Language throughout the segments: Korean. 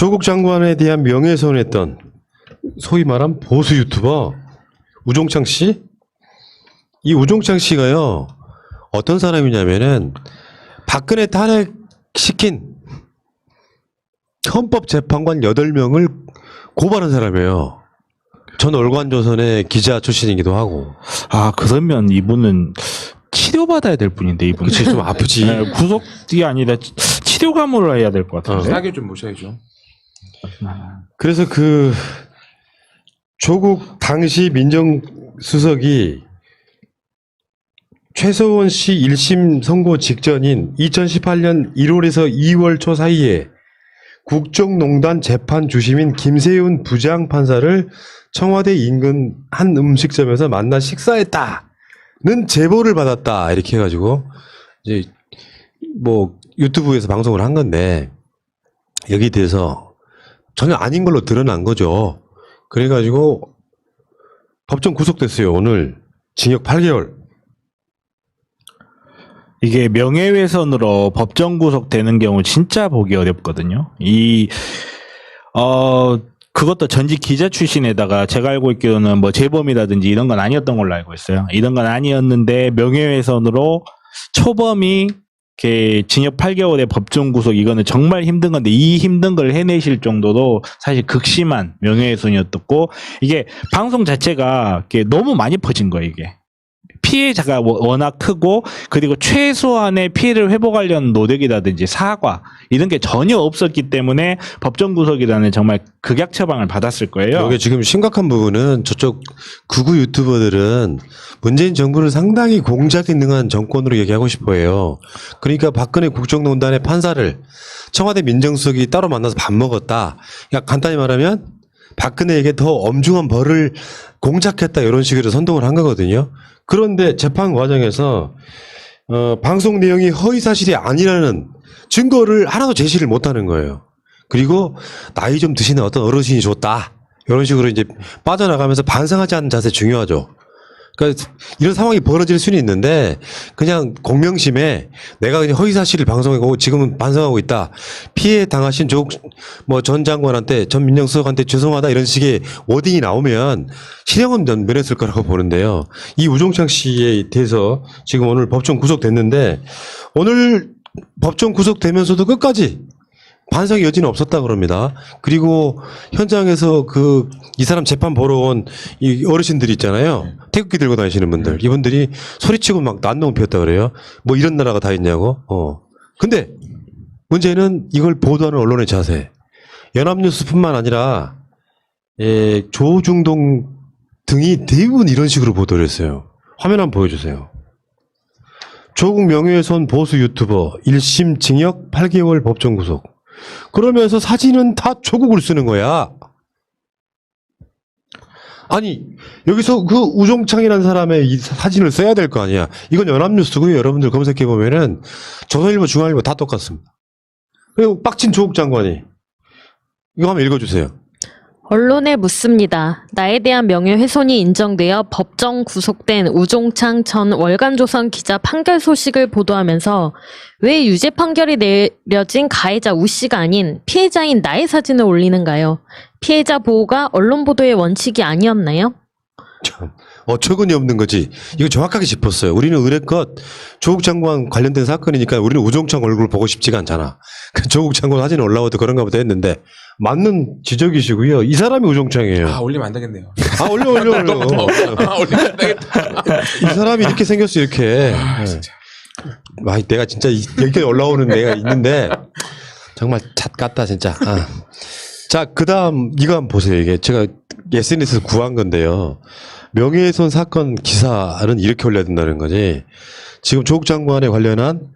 조국 장관에 대한 명예훼손했던 소위 말한 보수 유튜버 우종창 씨? 이 우종창 씨가요, 어떤 사람이냐면은 박근혜 탄핵시킨 헌법재판관 8명을 고발한 사람이에요. 전 월간조선의 기자 출신이기도 하고. 아, 그러면 이분은 치료받아야 될 분인데, 이분은. 그치, 좀 아프지. 네, 구속이 아니라 치료감으로 해야 될 것 같은데. 싸게 좀 모셔야죠. 그래서 그 조국 당시 민정수석이 최서원 씨 1심 선고 직전인 2018년 1월에서 2월 초 사이에 국정농단 재판 주심인 김세윤 부장판사를 청와대 인근 한 음식점에서 만나 식사했다는 제보를 받았다, 이렇게 해가지고 이제 뭐 유튜브에서 방송을 한 건데, 여기에 대해서 전혀 아닌 걸로 드러난 거죠. 그래가지고 법정 구속됐어요. 오늘 징역 8개월. 이게 명예훼손으로 법정 구속되는 경우 진짜 보기 어렵거든요. 그것도 전직 기자 출신에다가 제가 알고 있기로는 뭐 재범이라든지 이런 건 아니었던 걸로 알고 있어요. 이런 건 아니었는데 명예훼손으로 초범이 이렇게 징역 8개월의 법정 구속, 이거는 정말 힘든 건데, 이 힘든 걸 해내실 정도로 사실 극심한 명예훼손이었고, 이게 방송 자체가 이렇게 너무 많이 퍼진 거예요, 이게. 피해자가 워낙 크고, 그리고 최소한의 피해를 회복하려는 노력이라든지 사과 이런 게 전혀 없었기 때문에 법정 구속이라는 정말 극약 처방을 받았을 거예요. 이게 지금 심각한 부분은 저쪽 극우 유튜버들은 문재인 정부를 상당히 공작에 능한 정권으로 얘기하고 싶어해요. 그러니까 박근혜 국정농단의 판사를 청와대 민정수석이 따로 만나서 밥 먹었다. 그러니까 간단히 말하면 박근혜에게 더 엄중한 벌을 공작했다, 이런 식으로 선동을 한 거거든요. 그런데 재판 과정에서 방송 내용이 허위사실이 아니라는 증거를 하나도 제시를 못하는 거예요. 그리고 나이 좀 드시는 어떤 어르신이 줬다, 이런 식으로 이제 빠져나가면서 반성하지 않는 자세 중요하죠. 그러니까 이런 상황이 벌어질 수는 있는데, 그냥 공명심에 내가 그냥 허위사실을 방송하고 지금은 반성하고 있다, 피해 당하신 조국 전 장관한테, 전 민정수석한테 죄송하다, 이런 식의 워딩이 나오면 실형은 면했을 거라고 보는데요. 이 우종창 씨에 대해서 지금 오늘 법정 구속됐는데, 오늘 법정 구속되면서도 끝까지 반성의 여지는 없었다 그럽니다. 그리고 현장에서 이 사람 재판 보러 온 이 어르신들이 있잖아요. 태극기 들고 다니시는 분들. 이분들이 소리치고 막 난동 피웠다 그래요. 뭐 이런 나라가 다 있냐고. 근데 문제는 이걸 보도하는 언론의 자세. 연합뉴스뿐만 아니라 조중동 등이 대부분 이런 식으로 보도를 했어요. 화면 한번 보여주세요. 조국 명예훼손 보수 유튜버 1심 징역 8개월 법정 구속. 그러면서 사진은 다 조국을 쓰는 거야. 아니, 여기서 그 우종창이라는 사람의 이 사진을 써야 될 거 아니야. 이건 연합뉴스고요. 여러분들 검색해보면은 조선일보, 중앙일보 다 똑같습니다. 그리고 빡친 조국 장관이 이거 한번 읽어주세요. 언론에 묻습니다. 나에 대한 명예훼손이 인정되어 법정 구속된 우종창 전 월간조선 기자 판결 소식을 보도하면서 왜 유죄 판결이 내려진 가해자 우 씨가 아닌 피해자인 나의 사진을 올리는가요? 피해자 보호가 언론 보도의 원칙이 아니었나요? 참, 어처구니 없는 거지. 이거 정확하게 짚었어요. 우리는 의뢰껏 조국 장관 관련된 사건이니까 우리는 우종창 얼굴 보고 싶지가 않잖아. 조국 장관 사진 올라와도 그런가 보다 했는데, 맞는 지적이시고요. 이 사람이 우종창이에요. 아, 올리면 안 되겠네요. 아, 올려. 올리면 안 되겠다. 이 사람이 이렇게 생겼어, 이렇게. 내가 진짜 여기 올라오는 애가 있는데 정말 잣 같다 진짜. 자, 그다음 이거 한번 보세요. 이게 제가 SNS에서 구한 건데요. 명예훼손 사건 기사는 이렇게 올려야 된다는 거지. 지금 조국 장관에 관련한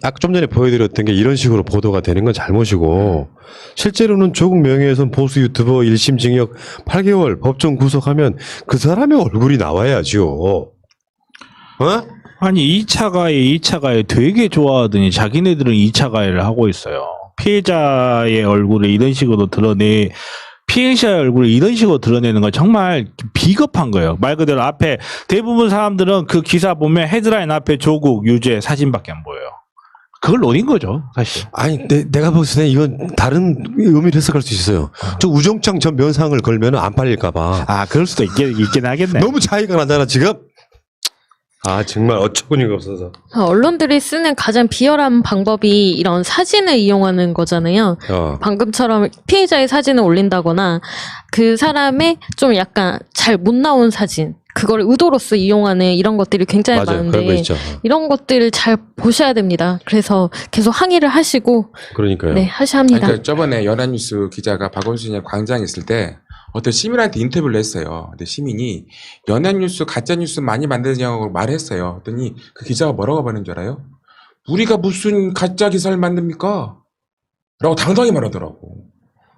아까 좀 전에 보여드렸던 게 이런 식으로 보도가 되는 건 잘못이고, 실제로는 조국 명예훼손 보수 유튜버 1심 징역 8개월 법정 구속하면 그 사람의 얼굴이 나와야죠. 아니 2차 가해 되게 좋아하더니 자기네들은 2차 가해를 하고 있어요. 피해자의 얼굴을 이런 식으로 피해자의 얼굴을 이런 식으로 드러내는 건 정말 비겁한 거예요. 말 그대로 앞에 대부분 사람들은 그 기사 보면 헤드라인 앞에 조국, 유죄 사진밖에 안 보여요. 그걸 노린 거죠, 사실. 아니, 내가 봤을 때 이건 다른 의미를 해석할 수 있어요. 저 우종창 전 면상을 걸면 안 팔릴까봐. 아, 그럴 수도 있긴 하겠네. 너무 차이가 나잖아, 지금. 아, 정말 어처구니가 없어서. 언론들이 쓰는 가장 비열한 방법이 이런 사진을 이용하는 거잖아요. 방금처럼 피해자의 사진을 올린다거나 그 사람의 좀 약간 잘 못 나온 사진, 그걸 의도로서 이용하는 이런 것들이 굉장히 맞아요. 그런 거 많은데 있죠. 이런 것들을 잘 보셔야 됩니다. 그래서 계속 항의를 하시고 그러니까요. 네, 하셔야 합니다. 그러니까 저번에 연합뉴스 기자가 박원순이 광장에 있을 때 어떤 시민한테 인터뷰를 했어요. 근데 시민이 연합뉴스 가짜뉴스 많이 만드냐고 말했어요. 그랬더니 그 기자가 뭐라고 말하는 줄 알아요? 우리가 무슨 가짜 기사를 만듭니까? 라고 당당히 말하더라고.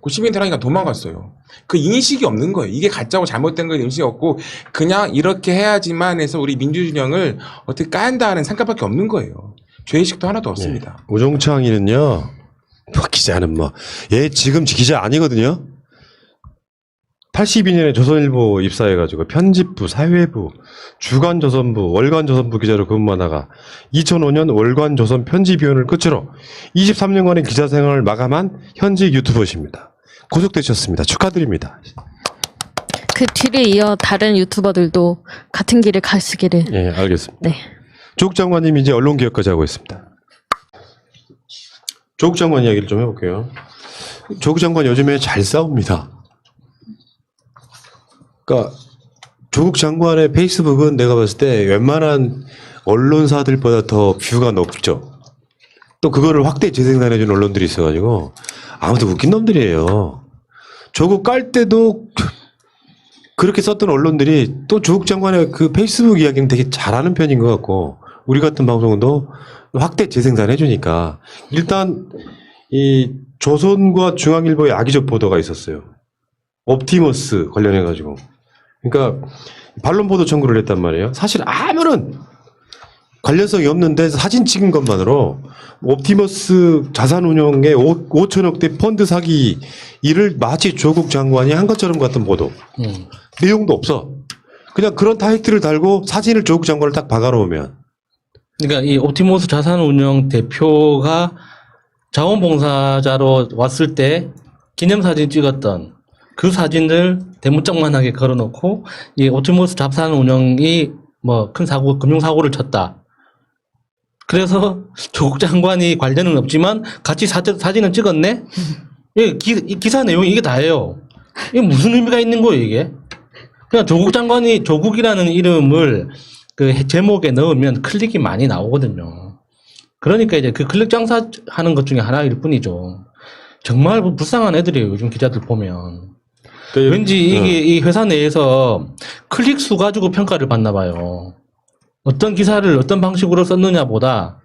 그 시민들 하니까 도망갔어요. 그 인식이 없는 거예요. 이게 가짜고 잘못된 거 인식이 없고 그냥 이렇게 해야지만 해서 우리 민주진영을 어떻게 깐다 하는 생각밖에 없는 거예요. 죄의식도 하나도 없습니다. 네. 우종창이는요, 기자는 얘 지금 기자 아니거든요. 82년에 조선일보 입사해가지고 편집부, 사회부, 주간조선부, 월간조선부 기자로 근무하다가 2005년 월간조선 편집위원을 끝으로 23년간의 기자 생활을 마감한 현직 유튜버십니다. 구속되셨습니다. 축하드립니다. 그 뒤를 이어 다른 유튜버들도 같은 길을 가시기를. 예, 알겠습니다. 네. 조국 장관님 이제 언론개혁까지 하고 있습니다. 조국 장관 이야기를 좀 해볼게요. 조국 장관 요즘에 잘 싸웁니다. 그러니까 조국 장관의 페이스북은 내가 봤을 때 웬만한 언론사들보다 더 뷰가 높죠. 또 그거를 확대 재생산해주는 언론들이 있어가지고 아무튼 웃긴 놈들이에요. 조국 깔 때도 그렇게 썼던 언론들이 또 조국 장관의 그 페이스북 이야기는 되게 잘하는 편인 것 같고 우리 같은 방송도 확대 재생산해주니까 일단 이 조선과 중앙일보의 악의적 보도가 있었어요. 옵티머스 관련해가지고. 그러니까 반론 보도 청구를 했단 말이에요. 사실 아무런 관련성이 없는데 사진 찍은 것만으로 옵티머스 자산운용의 5천억대 펀드 사기 일을 마치 조국 장관이 한 것처럼 같은 보도. 내용도 없어. 그냥 그런 타이틀을 달고 사진을 조국 장관을 딱 박아놓으면. 그러니까 이 옵티머스 자산운용 대표가 자원봉사자로 왔을 때 기념사진 찍었던 그 사진을 대문짝만하게 걸어놓고 이 옵티머스 자산운용이 큰 사고, 금융사고를 쳤다. 그래서 조국 장관이 관련은 없지만 같이 사진을 찍었네? 이 기사 내용이 이게 다예요. 이게 무슨 의미가 있는 거예요, 이게? 그냥 조국 장관이 조국이라는 이름을 그 제목에 넣으면 클릭이 많이 나오거든요. 그러니까 이제 그 클릭 장사하는 것 중에 하나일 뿐이죠. 정말 불쌍한 애들이에요, 요즘 기자들 보면. 왠지 이게 이 회사 내에서 클릭 수 가지고 평가를 받나 봐요. 어떤 기사를 어떤 방식으로 썼느냐보다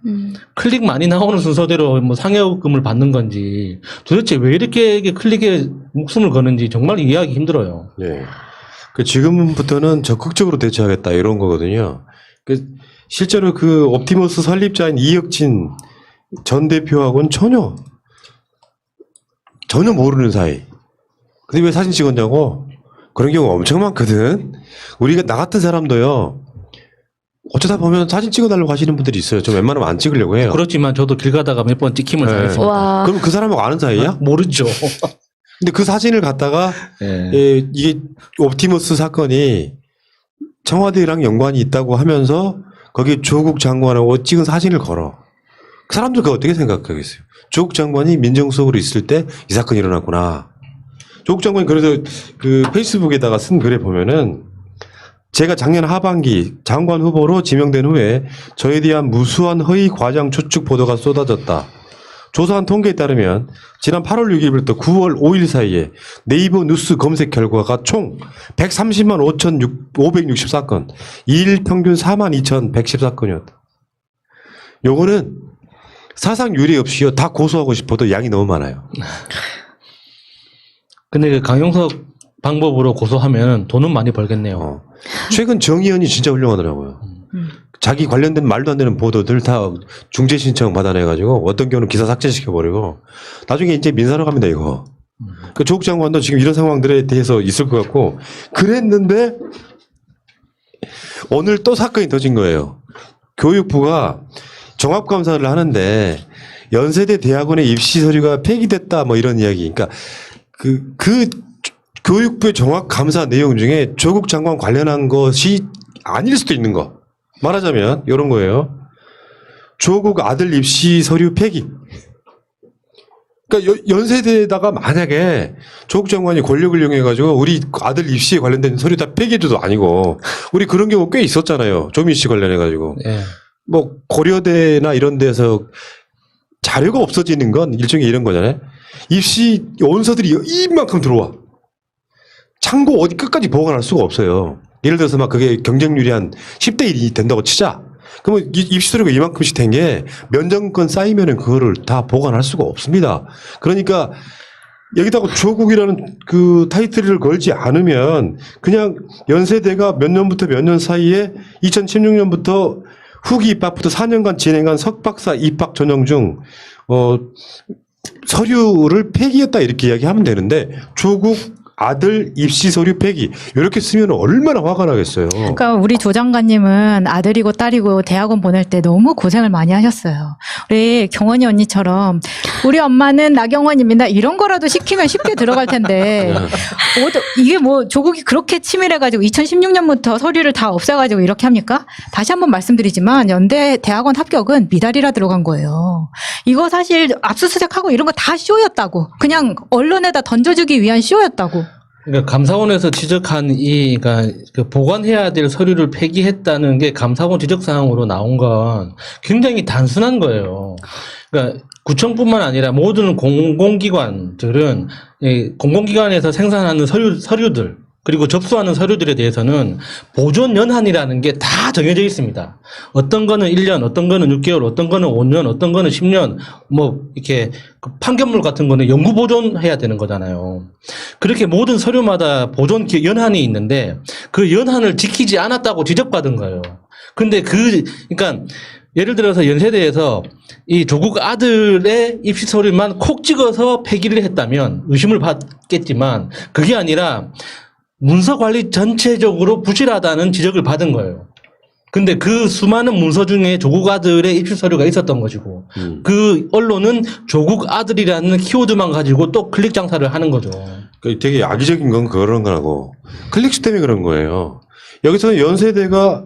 클릭 많이 나오는 순서대로 상여금을 받는 건지 도대체 왜 이렇게 클릭에 목숨을 거는지 정말 이해하기 힘들어요. 네. 지금부터는 적극적으로 대처하겠다 이런 거거든요. 실제로 그 옵티머스 설립자인 이혁진 전 대표하고는 전혀 모르는 사이. 근데 왜 사진 찍었냐고? 그런 경우가 엄청 많거든. 우리가 나 같은 사람도요. 어쩌다 보면 사진 찍어달라고 하시는 분들이 있어요. 좀 웬만하면 안 찍으려고 해요. 그렇지만 저도 길 가다가 몇 번 찍힘을 당했습니다. 와. 그럼 그 사람하고 아는 사이야? 모르죠. 근데 그 사진을 갖다가 네. 이게 옵티머스 사건이 청와대랑 연관이 있다고 하면서 거기에 조국 장관하고 찍은 사진을 걸어. 그 사람들 그거 어떻게 생각하겠어요? 조국 장관이 민정수석으로 있을 때 이 사건이 일어났구나. 조국 장관이 그래서 그 페이스북에다가 쓴 글에 보면은 제가 작년 하반기 장관 후보로 지명된 후에 저에 대한 무수한 허위 과장 추측 보도가 쏟아졌다. 조사한 통계에 따르면 지난 8월 6일부터 9월 5일 사이에 네이버 뉴스 검색 결과가 총 130만 560사건, 일 평균 4만 2,110사건이었다. 요거는 사상 유례 없이요. 다 고소하고 싶어도 양이 너무 많아요. 근데 그 강용석 방법으로 고소하면 돈은 많이 벌겠네요. 최근 정의연이 진짜 훌륭하더라고요. 자기 관련된 말도 안 되는 보도들 다 중재 신청 받아내가지고 어떤 경우는 기사 삭제시켜버리고 나중에 이제 민사로 갑니다, 이거. 그 조국 장관도 지금 이런 상황들에 대해서 있을 것 같고 그랬는데 오늘 또 사건이 터진 거예요. 교육부가 종합감사를 하는데 연세대 대학원의 입시 서류가 폐기됐다 뭐 이런 이야기. 그러니까 그 교육부의 종합감사 내용 중에 조국 장관 관련한 것이 아닐 수도 있는 거. 말하자면 이런 거예요. 조국 아들 입시 서류 폐기. 그러니까 연세대에다가 만약에 조국 장관이 권력을 이용해가지고 우리 아들 입시에 관련된 서류 다 폐기해줘도 아니고 우리 그런 경우 꽤 있었잖아요. 조민 씨 관련해가지고. 예. 뭐 고려대나 이런 데서 자료가 없어지는 건 일종의 이런 거잖아요. 입시 원서들이 이만큼 들어와. 창고 어디 끝까지 보관할 수가 없어요. 예를 들어서 막 그게 경쟁률이 한 10대 1이 된다고 치자. 그러면 입시 서류가 이만큼씩 된 게 면접권 쌓이면은 그거를 다 보관할 수가 없습니다. 그러니까 여기다가 조국이라는 그 타이틀을 걸지 않으면 그냥 연세대가 몇 년부터 몇 년 사이에 2016년부터 후기 입학부터 4년간 진행한 석박사 입학 전형 중 서류를 폐기했다 이렇게 이야기하면 되는데 조국 아들 입시 서류 폐기 이렇게 쓰면 얼마나 화가 나겠어요. 그러니까 우리 조 장관님은 아들이고 딸이고 대학원 보낼 때 너무 고생을 많이 하셨어요. 우리 경원이 언니처럼 우리 엄마는 나경원입니다. 이런 거라도 시키면 쉽게 들어갈 텐데 이게 뭐 조국이 그렇게 치밀해가지고 2016년부터 서류를 다 없애가지고 이렇게 합니까? 다시 한번 말씀드리지만 연대 대학원 합격은 미달이라 들어간 거예요. 이거 사실 압수수색하고 이런 거 다 쇼였다고. 그냥 언론에다 던져주기 위한 쇼였다고. 그러니까 감사원에서 지적한 그러니까 그 보관해야 될 서류를 폐기했다는 게 감사원 지적 사항으로 나온 건 굉장히 단순한 거예요. 그러니까 구청뿐만 아니라 모든 공공기관들은 이 공공기관에서 생산하는 서류들 그리고 접수하는 서류들에 대해서는 보존 연한이라는 게 다 정해져 있습니다. 어떤 거는 1년, 어떤 거는 6개월, 어떤 거는 5년, 어떤 거는 10년, 뭐 이렇게 그 판결물 같은 거는 영구 보존해야 되는 거잖아요. 그렇게 모든 서류마다 보존 연한이 있는데 그 연한을 지키지 않았다고 지적받은 거예요. 근데 그러니까 예를 들어서 연세대에서 이 조국 아들의 입시 서류만 콕 찍어서 폐기를 했다면 의심을 받겠지만 그게 아니라 문서 관리 전체적으로 부실하다는 지적을 받은 거예요. 근데 그 수많은 문서 중에 조국 아들의 입시 서류가 있었던 것이고 그 언론은 조국 아들이라는 키워드만 가지고 또 클릭 장사를 하는 거죠. 되게 악의적인 건 그런 거라고. 클릭수 때문에 그런 거예요. 여기서는 연세대가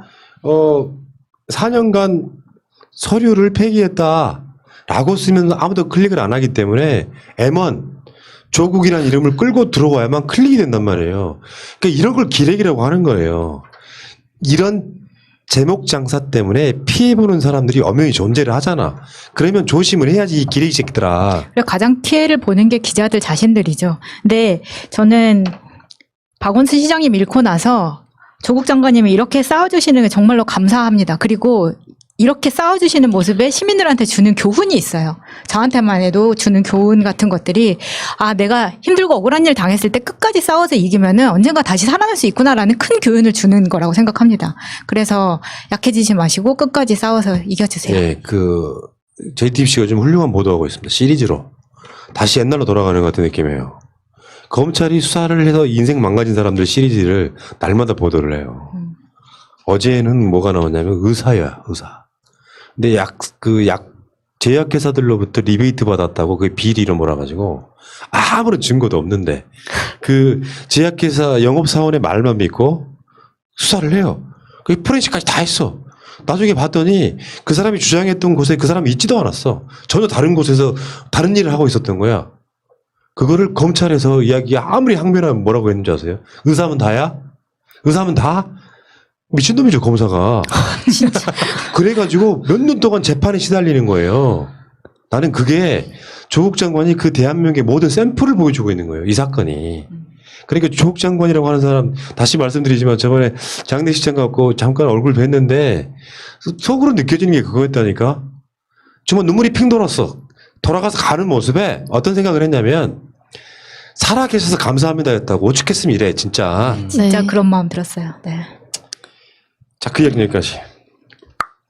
4년간 서류를 폐기했다라고 쓰면 아무도 클릭을 안 하기 때문에 M1 조국이라는 이름을 끌고 들어와야만 클릭이 된단 말이에요. 그러니까 이런 걸 기레기라고 하는 거예요. 이런 제목 장사 때문에 피해보는 사람들이 엄연히 존재를 하잖아. 그러면 조심을 해야지 이 기레기 새끼들아. 가장 피해를 보는 게 기자들 자신들이죠. 근데 저는 박원순 시장님 잃고 나서 조국 장관님이 이렇게 싸워주시는 게 정말로 감사합니다. 그리고 이렇게 싸워주시는 모습에 시민들한테 주는 교훈이 있어요. 저한테만 해도 주는 교훈 같은 것들이 내가 힘들고 억울한 일 당했을 때 끝까지 싸워서 이기면은 언젠가 다시 살아날 수 있구나라는 큰 교훈을 주는 거라고 생각합니다. 그래서 약해지지 마시고 끝까지 싸워서 이겨주세요. 네, JTBC가 좀 훌륭한 보도하고 있습니다. 시리즈로. 다시 옛날로 돌아가는 것 같은 느낌이에요. 검찰이 수사를 해서 인생 망가진 사람들 시리즈를 날마다 보도를 해요. 어제는 뭐가 나왔냐면 의사야, 의사. 근데 제약회사들로부터 리베이트 받았다고 그 비리로 몰아가지고 아무런 증거도 없는데 그 제약회사 영업사원의 말만 믿고 수사를 해요. 그 포렌식까지 다 했어. 나중에 봤더니 그 사람이 주장했던 곳에 그 사람이 있지도 않았어. 전혀 다른 곳에서 다른 일을 하고 있었던 거야. 그거를 검찰에서 아무리 항변하면 뭐라고 했는지 아세요? 의사하면 다야? 의사하면 다? 미친놈이죠, 검사가. 진짜. 그래가지고 몇 년 동안 재판에 시달리는 거예요. 나는 그게 조국 장관이 그 대한민국의 모든 샘플을 보여주고 있는 거예요, 이 사건이. 그러니까 조국 장관이라고 하는 사람, 다시 말씀드리지만 저번에 장례식장 갖고 잠깐 얼굴 뵀는데 속으로 느껴지는 게 그거였다니까. 정말 눈물이 핑 돌았어. 돌아가서 가는 모습에 어떤 생각을 했냐면 살아계셔서 감사합니다 였다고. 오죽했으면 이래, 진짜. 진짜 네. 그런 마음 들었어요. 네. 자, 그 얘기는 여기까지.